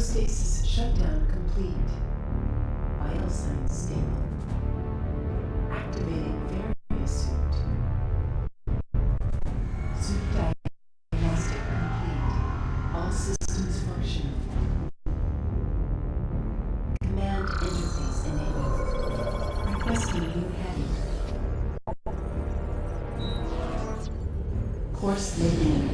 Autostasis shutdown complete. Vital signs stable. Activating various suit. Suit diagnostic complete. All systems functional. Command interface enabled. Requesting new heading. Course laid.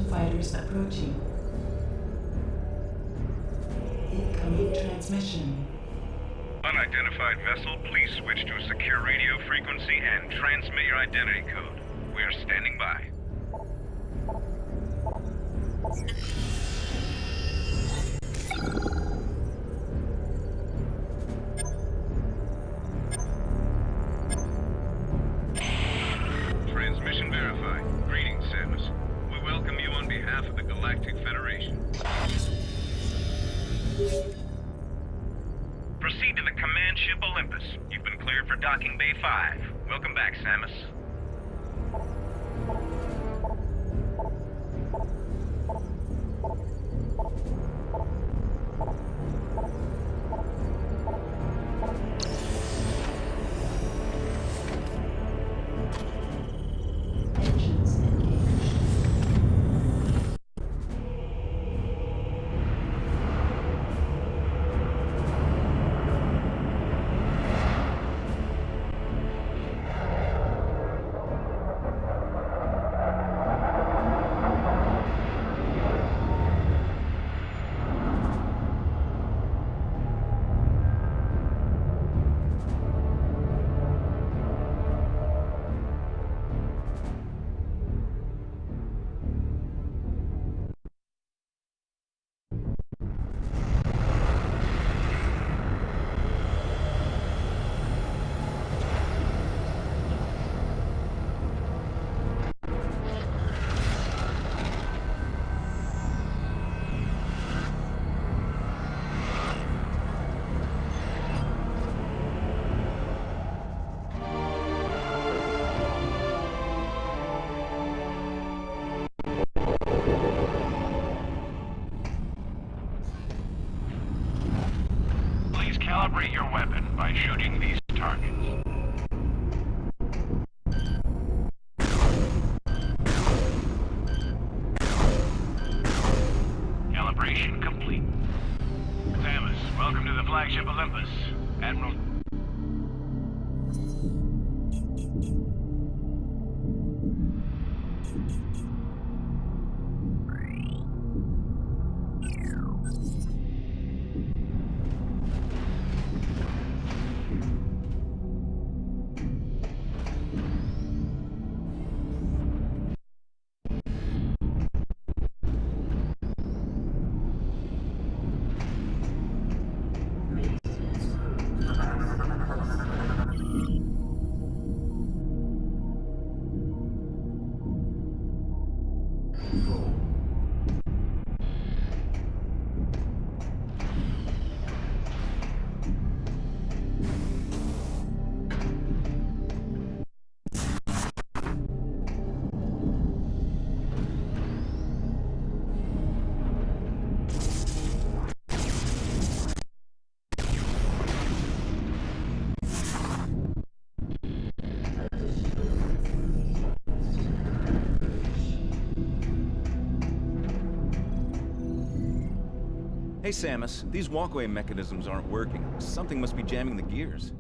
Fighters approaching. Incoming transmission. Unidentified vessel, please switch to a secure radio frequency and transmit your identity code. We are standing by. Transmission verified. Greetings, Samus. We welcome you on behalf of the Galactic Federation. Proceed to the command ship Olympus. You've been cleared for docking bay 5. Welcome back, Samus. Engines engaged. Please calibrate your weapon by shooting these targets. Calibration complete. Samus, welcome to the flagship Olympus. Admiral... Hey Samus, these walkway mechanisms aren't working. Something must be jamming the gears.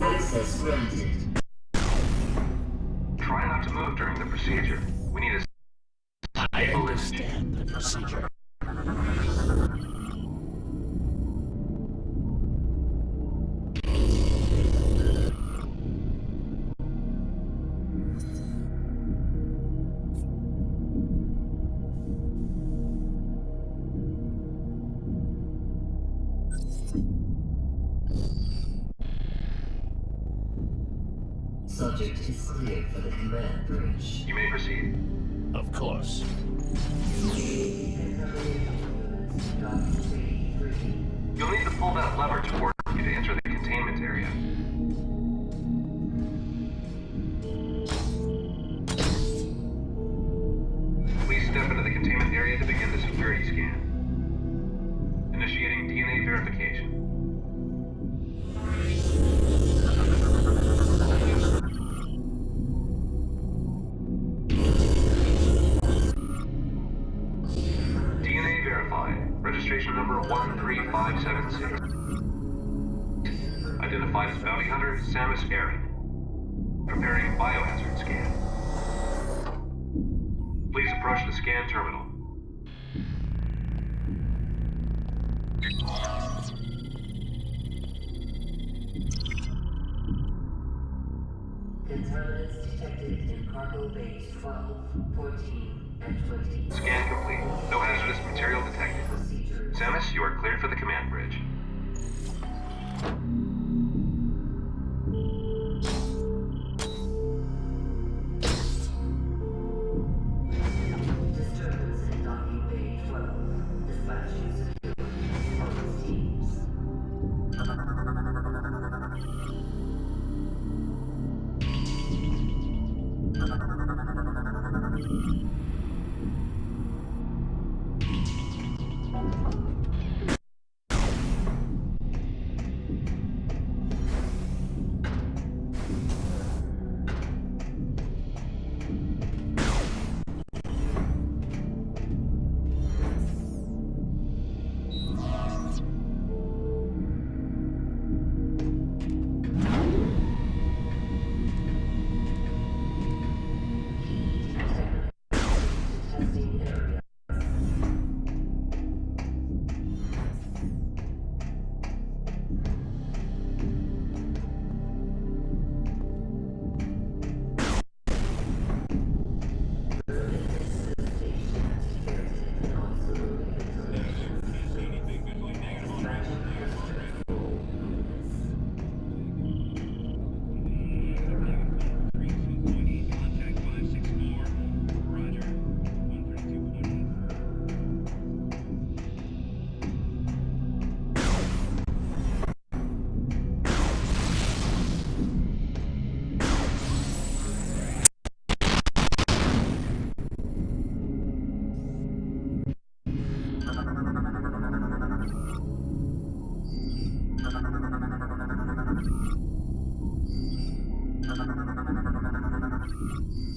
Access granted. Try not to move during the procedure. We need a I understand the procedure. Subject is cleared for the command bridge. You may proceed. Of course. You'll need to pull that lever to work you to enter the containment area. Please step into the containment area to begin the security scan. Initiating DNA verification. DNA verified. Registration number 13576. Identified as bounty hunter Samus Aran. Preparing biohazard scan. Please approach the scan terminal. Contaminants detected in cargo bays 12, 14, and 20. Scan complete. No hazardous material detected. Procedures. Samus, you are cleared for the command bridge. Disturbance in docking bay 12. Dispatch you securely. Focus teams. Testing area. Contact 564. Roger. 132.8.